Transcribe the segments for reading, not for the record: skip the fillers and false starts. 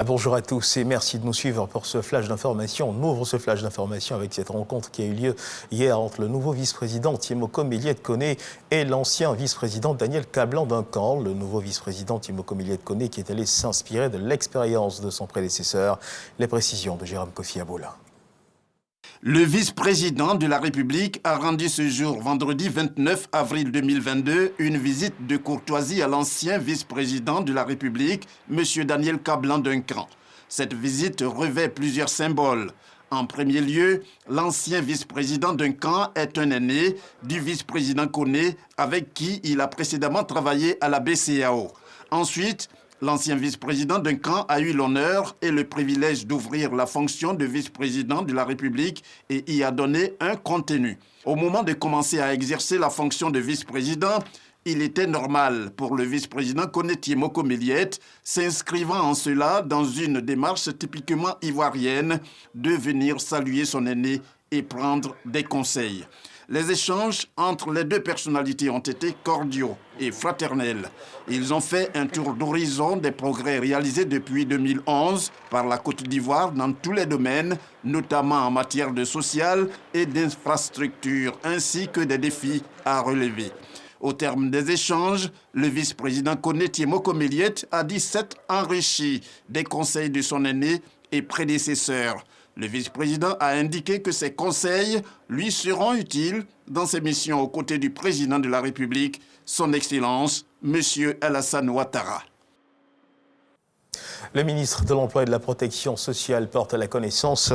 Bonjour à tous et merci de nous suivre pour ce flash d'information. On ouvre ce flash d'information avec cette rencontre qui a eu lieu hier entre le nouveau vice-président Timoko Méliès-Koné et l'ancien vice-président Daniel Kablan-Duncan. Le nouveau vice-président Timoko Méliès-Koné qui est allé s'inspirer de l'expérience de son prédécesseur. Les précisions de Jérôme Kofi Aboula. Le vice-président de la République a rendu ce jour, vendredi 29 avril 2022, une visite de courtoisie à l'ancien vice-président de la République, M. Daniel Kablan-Duncan. Cette visite revêt plusieurs symboles. En premier lieu, l'ancien vice-président Duncan est un aîné du vice-président Koné avec qui il a précédemment travaillé à la BCEAO. Ensuite, l'ancien vice-président Duncan a eu l'honneur et le privilège d'ouvrir la fonction de vice-président de la République et y a donné un contenu. Au moment de commencer à exercer la fonction de vice-président, il était normal pour le vice-président Koné Timoko Méliès, s'inscrivant en cela dans une démarche typiquement ivoirienne, de venir saluer son aîné et prendre des conseils. Les échanges entre les deux personnalités ont été cordiaux et fraternels. Ils ont fait un tour d'horizon des progrès réalisés depuis 2011 par la Côte d'Ivoire dans tous les domaines, notamment en matière de social et d'infrastructure, ainsi que des défis à relever. Au terme des échanges, le vice-président Koné Timoko Méliès a dit s'être enrichi des conseils de son aîné et prédécesseur. Le vice-président a indiqué que ces conseils lui seront utiles dans ses missions aux côtés du président de la République, son Excellence, M. Alassane Ouattara. Le ministre de l'Emploi et de la Protection sociale porte à la connaissance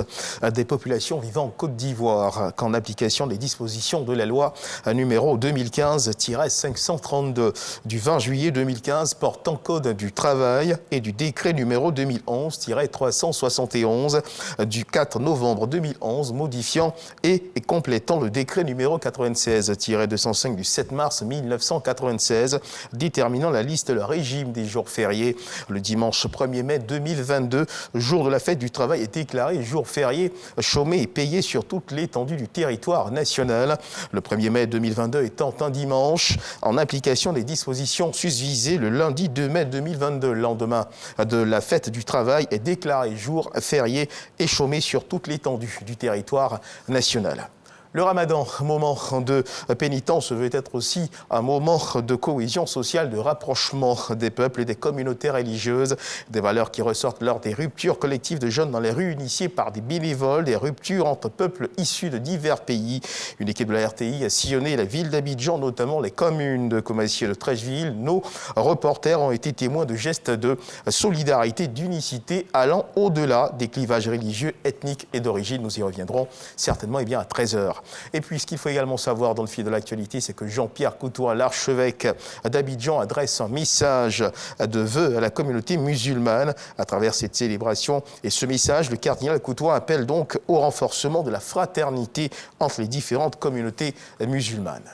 des populations vivant en Côte d'Ivoire qu'en application des dispositions de la loi numéro 2015-532 du 20 juillet 2015 portant code du travail et du décret numéro 2011-371 du 4 novembre 2011 modifiant et complétant le décret numéro 96-205 du 7 mars 1996 déterminant la liste et le régime des jours fériés. Le dimanche 1er mai 2022, jour de la fête du travail, est déclaré jour férié, chômé et payé sur toute l'étendue du territoire national. Le 1er mai 2022 étant un dimanche, en application des dispositions susvisées, le lundi 2 mai 2022, le lendemain de la fête du travail, est déclaré jour férié et chômé sur toute l'étendue du territoire national. Le ramadan, moment de pénitence, veut être aussi un moment de cohésion sociale, de rapprochement des peuples et des communautés religieuses, des valeurs qui ressortent lors des ruptures collectives de jeunes dans les rues initiées par des bénévoles, des ruptures entre peuples issus de divers pays. Une équipe de la RTI a sillonné la ville d'Abidjan, notamment les communes de Commacy et de Trècheville. Nos reporters ont été témoins de gestes de solidarité, d'unicité allant au-delà des clivages religieux, ethniques et d'origine. Nous y reviendrons certainement à 13h. Et puis, ce qu'il faut également savoir dans le fil de l'actualité, c'est que Jean-Pierre Coutoin, l'archevêque d'Abidjan, adresse un message de vœux à la communauté musulmane à travers cette célébration. Et ce message, le cardinal Coutoin appelle donc au renforcement de la fraternité entre les différentes communautés musulmanes.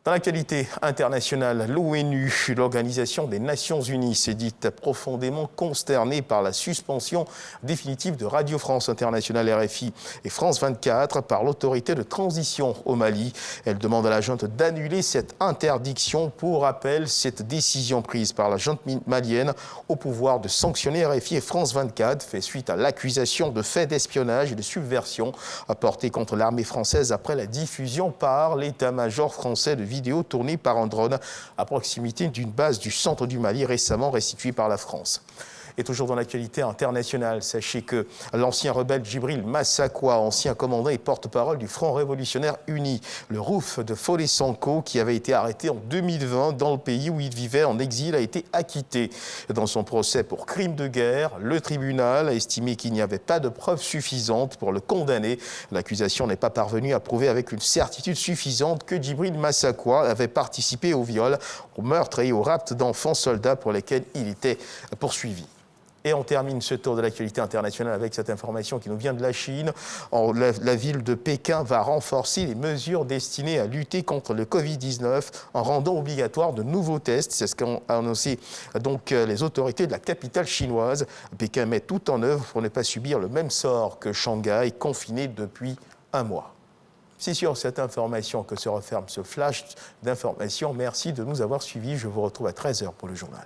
Dans l'actualité internationale, l'ONU, l'Organisation des Nations Unies, s'est dite profondément consternée par la suspension définitive de Radio France Internationale RFI et France 24 par l'autorité de transition au Mali. Elle demande à la junte d'annuler cette interdiction. Pour rappel, cette décision prise par la junte malienne au pouvoir de sanctionner RFI et France 24 fait suite à l'accusation de faits d'espionnage et de subversion portés contre l'armée française après la diffusion par l'état-major français de vidéos tournées par un drone à proximité d'une base du centre du Mali récemment restituée par la France. Et toujours dans l'actualité internationale, sachez que l'ancien rebelle Djibril Massakwa, ancien commandant et porte-parole du Front révolutionnaire uni, le Rouf de Fodé Sanko, qui avait été arrêté en 2020 dans le pays où il vivait en exil, a été acquitté. Dans son procès pour crime de guerre, le tribunal a estimé qu'il n'y avait pas de preuves suffisantes pour le condamner. L'accusation n'est pas parvenue à prouver avec une certitude suffisante que Djibril Massakwa avait participé au viol, au meurtre et au rapt d'enfants soldats pour lesquels il était poursuivi. Et on termine ce tour de l'actualité internationale avec cette information qui nous vient de la Chine. La ville de Pékin va renforcer les mesures destinées à lutter contre le Covid-19 en rendant obligatoire de nouveaux tests. C'est ce qu'ont annoncé donc les autorités de la capitale chinoise. Pékin met tout en œuvre pour ne pas subir le même sort que Shanghai, confiné depuis un mois. C'est sur cette information que se referme ce flash d'information. Merci de nous avoir suivis. Je vous retrouve à 13h pour le journal.